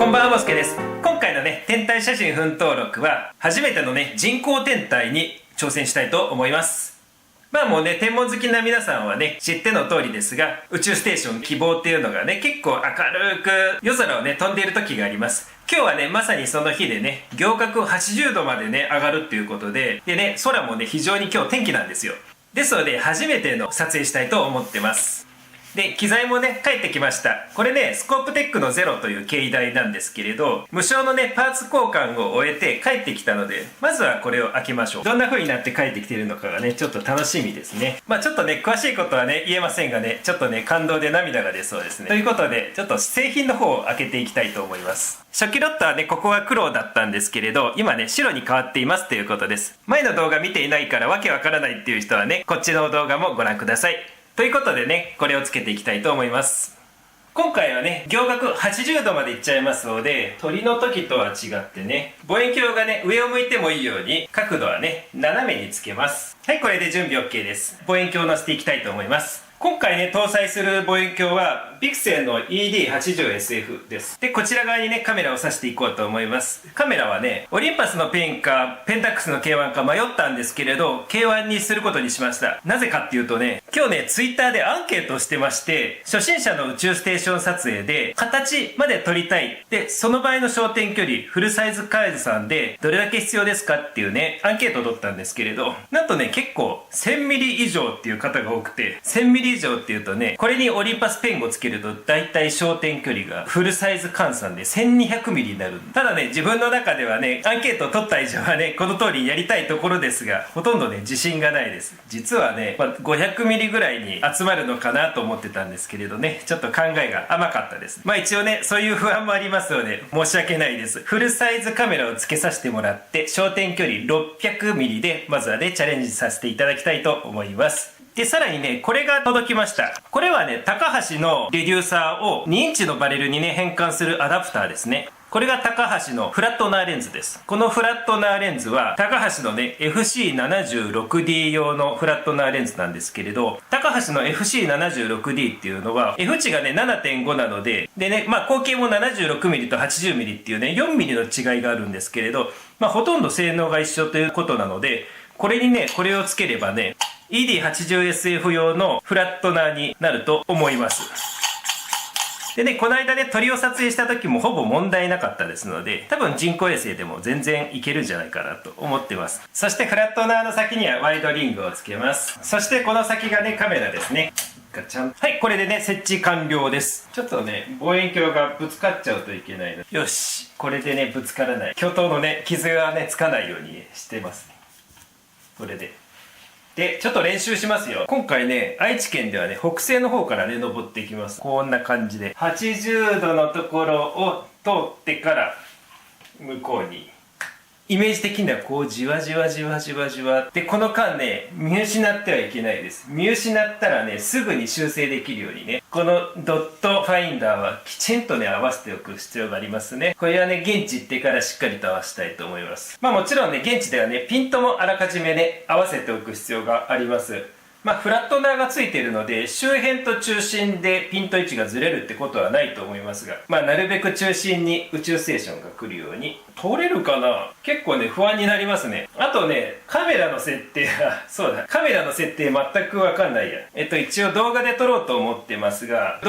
こんばんは、モスケです。今回のね、天体写真奮闘録は、初めてのね、人工天体に挑戦したいと思います。まあもうね、天文好きな皆さんはね、知っての通りですが、宇宙ステーション希望っていうのがね、結構明るく夜空をね、飛んでいる時があります。今日はね、まさにその日でね、仰角80度までね、上がるっていうことで、でね、空もね、非常に今日天気なんですよ。ですので、初めての撮影したいと思ってます。で、機材もね、帰ってきました。これね、スコープテックのゼロという携帯なんですけれど、無償のね、パーツ交換を終えて帰ってきたので、まずはこれを開けましょう。どんな風になって帰ってきているのかがね、ちょっと楽しみですね。まあちょっとね、詳しいことはね、言えませんがね、ちょっとね、感動で涙が出そうですね。ということで、ちょっと製品の方を開けていきたいと思います。初期ロットはね、ここは黒だったんですけれど、今ね、白に変わっていますということです。前の動画見ていないからわけわからないっていう人はね、こっちの動画もご覧ください。ということでね、これをつけていきたいと思います。今回はね、仰角80度までいっちゃいますので、鳥の時とは違ってね、望遠鏡がね、上を向いてもいいように、角度はね、斜めにつけます。はい、これで準備 OK です。望遠鏡を乗せていきたいと思います。今回ね、搭載する望遠鏡は、ビクセンの ED80SF です。で、こちら側にね、カメラを挿していこうと思います。カメラはね、オリンパスのペンか、ペンタックスの K1 か迷ったんですけれど、K1 にすることにしました。なぜかっていうとね、今日ね、ツイッターでアンケートをしてまして、初心者の宇宙ステーション撮影で、形まで撮りたい。で、その場合の焦点距離、フルサイズカイズさんで、どれだけ必要ですかっていうね、アンケートを取ったんですけれど、なんとね、結構、1000ミリ以上っていう方が多くて、1000ミリ以上っていうとね、これにオリンパスペンをつけると、だいたい焦点距離がフルサイズ換算で1200ミリになる。ただね、自分の中ではね、アンケートを取った以上はね、この通りやりたいところですが、ほとんどね、自信がないです。実はね、500ミリぐらいに集まるのかなと思ってたんですけれどね、ちょっと考えが甘かったです。まあ一応ね、そういう不安もありますので、申し訳ないです。フルサイズカメラをつけさせてもらって、焦点距離600ミリで、まずはね、チャレンジさせていただきたいと思います。で、さらにね、これが届きました。これはね、高橋のレデューサーを2インチのバレルにね、変換するアダプターですね。これが高橋のフラットナーレンズです。このフラットナーレンズは、高橋のね、FC76D 用のフラットナーレンズなんですけれど、高橋の FC76D っていうのは、F 値がね、7.5 なので、でね、まあ、口径も 76mm と 80mm っていうね、4mm の違いがあるんですけれど、まあ、ほとんど性能が一緒ということなので、これにね、これをつければね、ED80SF 用のフラットナーになると思います。でね、この間ね、鳥を撮影した時もほぼ問題なかったですので、多分人工衛星でも全然いけるんじゃないかなと思ってます。そしてフラットナーの先にはワイドリングをつけます。そしてこの先がね、カメラですね。ガチャン。はい、これでね、設置完了です。ちょっとね、望遠鏡がぶつかっちゃうといけないので。よし、これでね、ぶつからない。巨頭のね、傷がね、つかないようにしてますね。これで。で、ちょっと練習しますよ。今回ね、愛知県ではね、北西の方からね、登っていきます。こんな感じで。80度のところを通ってから、向こうに。イメージ的にはこう、じわじわじわじわじわ。で、この間ね、見失ってはいけないです。見失ったらね、すぐに修正できるようにね、このドットファインダーはきちんとね、合わせておく必要がありますね。これはね、現地行ってからしっかりと合わせたいと思います。まあもちろんね、現地ではね、ピントもあらかじめね、合わせておく必要があります。まあ、フラットナーがついているので、周辺と中心でピント位置がずれるってことはないと思いますが、まあ、なるべく中心に宇宙ステーションが来るように。通れるかな？結構ね、不安になりますね。あとね、カメラの設定が、そうだ、カメラの設定全くわかんないや。一応動画で撮ろうと思ってますが、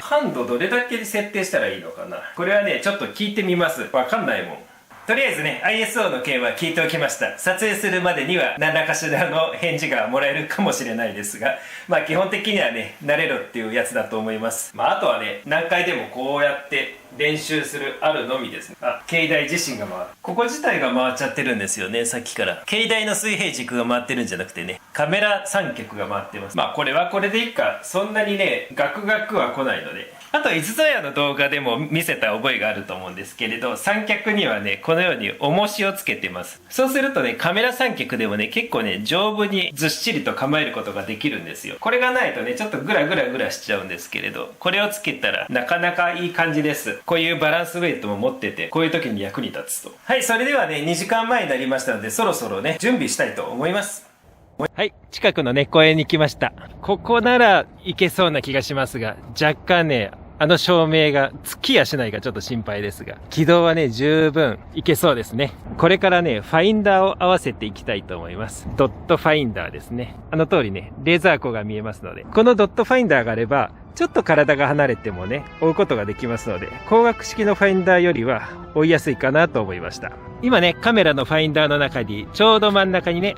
感度どれだけに設定したらいいのかな？これはね、ちょっと聞いてみます。わかんないもん。とりあえずね、ISO の件は聞いておきました。撮影するまでには何らかしらの返事がもらえるかもしれないですが、まあ基本的にはね、慣れろっていうやつだと思います。まああとはね、何回でもこうやって練習するあるのみですね。あ、携帯自身が回る。ここ自体が回っちゃってるんですよね、さっきから。携帯の水平軸が回ってるんじゃなくてね、カメラ三脚が回ってます。まあこれはこれでいいか。そんなにね、ガクガクは来ないので。あと、いつぞやの動画でも見せた覚えがあると思うんですけれど、三脚にはね、このように重しをつけてます。そうするとね、カメラ三脚でもね、結構ね、丈夫にずっしりと構えることができるんですよ。これがないとね、ちょっとグラグラグラしちゃうんですけれど、これをつけたらなかなかいい感じです。こういうバランスウェイトも持ってて、こういう時に役に立つと。はい、それではね、2時間前になりましたので、そろそろね、準備したいと思います。はい、近くのね、公園に来ました。ここなら行けそうな気がしますが、若干ね、照明がつきやしないかちょっと心配ですが、軌道はね、十分行けそうですね。これからね、ファインダーを合わせていきたいと思います。ドットファインダーですね。通りね、レーザー光が見えますので、このドットファインダーがあれば、ちょっと体が離れてもね、追うことができますので、光学式のファインダーよりは追いやすいかなと思いました。今ね、カメラのファインダーの中に、ちょうど真ん中にね、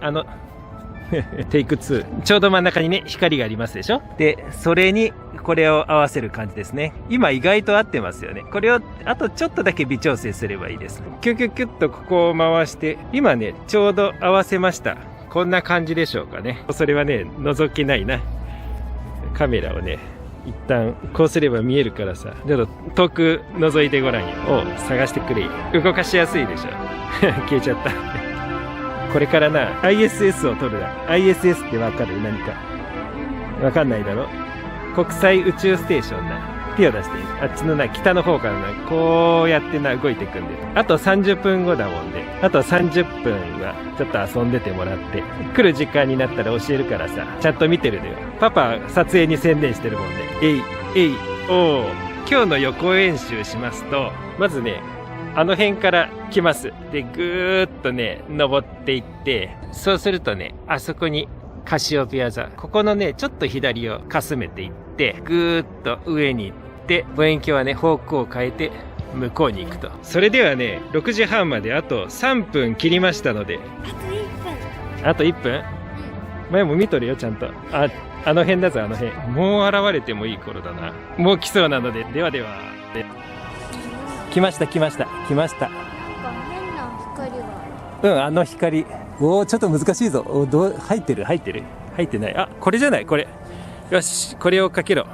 テイク2。ちょうど真ん中にね、光がありますでしょ？で、それに、これを合わせる感じですね。今意外と合ってますよね。これを、あとちょっとだけ微調整すればいいです。キュキュキュッとここを回して、今ね、ちょうど合わせました。こんな感じでしょうかね。それはね、覗けないな。カメラをね、一旦こうすれば見えるからさ、ちょっと遠く覗いてごらんよ。探してくれ。動かしやすいでしょ。消えちゃった。これからな、ISS を撮るな。ISS ってわかる？何か。わかんないだろ？国際宇宙ステーションだ。手を出して、あっちのな、北の方からな、こうやってな、動いていくんで。あと30分後だもんで。あと30分は、ちょっと遊んでてもらって。来る時間になったら教えるからさ、ちゃんと見てるのよ。パパ、撮影に専念してるもんで。今日の予行演習しますと、まずね、辺から来ます。で、ぐーっとね、登っていって、そうするとね、あそこにカシオペア座。ここのね、ちょっと左をかすめていって、ぐーっと上に行って、望遠鏡はね、方向を変えて、向こうに行くと。それではね、6時半まであと3分切りましたので。あと1分？前も見とるよ、ちゃんと。辺だぞ、辺。もう現れてもいい頃だな。もう来そうなので、ではでは。来ました。変な光が。光。ちょっと難しいぞ。入ってる入ってない。これじゃない、これ。よし、これをかけろ。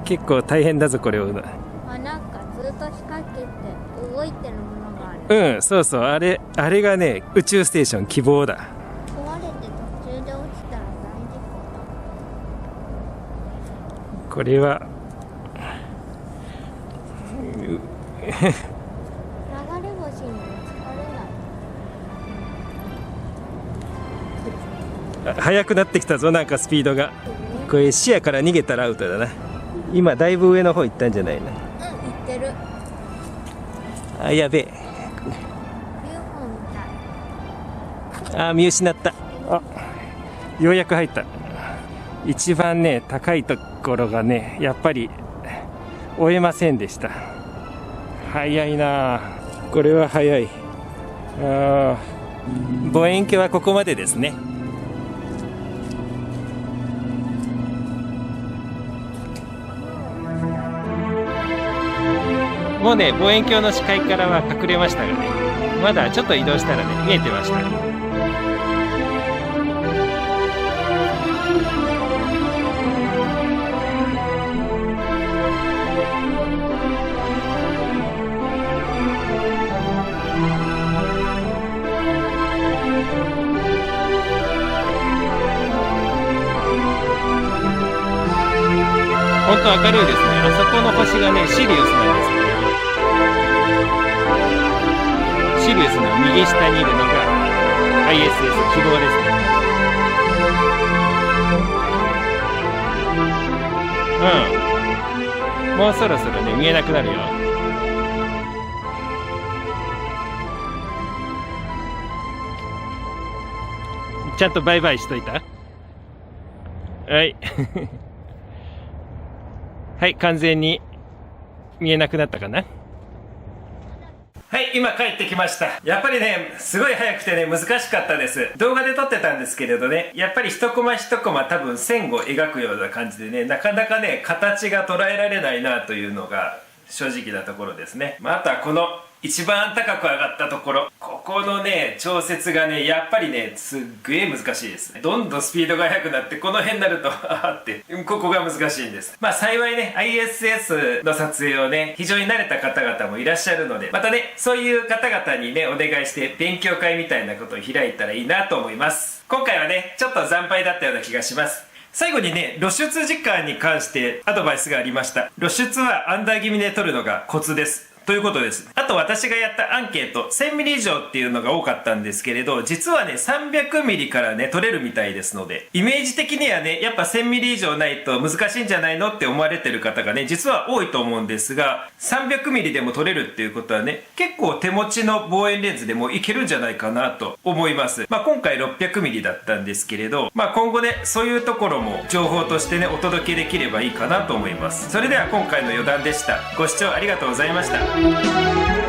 結構大変だぞ、これを。なんかずっと仕掛けて動いてるものがある。そう、あれがね、宇宙ステーション希望だ。壊れて途中で落ちたら大事故だ。これは流れ星にも疲れない。速くなってきたぞ、なんかスピードが。これ視野から逃げたらアウトだな。今だいぶ上の方行ったんじゃないの？行ってる。やべえ。UFO みたい。見失った。ようやく入った。一番ね、高いところがね、やっぱり追えませんでした。早いな。これは早い。望遠鏡はここまでですね。もうね、望遠鏡の視界からは隠れましたがね、まだちょっと移動したらね、見えてました。本当明るいですね。あそこの星がね、シリウスなんですよね。シリウスの右下にいるのが ISS 希望ですね。もうそろそろね、見えなくなるよ。ちゃんとバイバイしといた？はい。はい、完全に見えなくなったかな。はい、今帰ってきました。やっぱりね、すごい早くてね、難しかったです。動画で撮ってたんですけれどね、やっぱり一コマ一コマ多分線を描くような感じでね、なかなかね、形が捉えられないなというのが正直なところですね。あとはこの一番高く上がったところ、ここのね、調節がね、やっぱりね、すっげえ難しいですね。どんどんスピードが速くなって、この辺になると、って、ここが難しいんです。幸いね、ISS の撮影をね、非常に慣れた方々もいらっしゃるので、またね、そういう方々にね、お願いして、勉強会みたいなことを開いたらいいなと思います。今回はね、ちょっと惨敗だったような気がします。最後にね、露出時間に関してアドバイスがありました。露出はアンダー気味で撮るのがコツです。ということです。あと私がやったアンケート、1000ミリ以上っていうのが多かったんですけれど、実はね、300ミリからね、取れるみたいですので、イメージ的にはね、やっぱ1000ミリ以上ないと難しいんじゃないのって思われてる方がね、実は多いと思うんですが、300ミリでも取れるっていうことはね、結構手持ちの望遠レンズでもいけるんじゃないかなと思います。今回600ミリだったんですけれど、今後ね、そういうところも情報としてね、お届けできればいいかなと思います。それでは今回の余談でした。ご視聴ありがとうございました。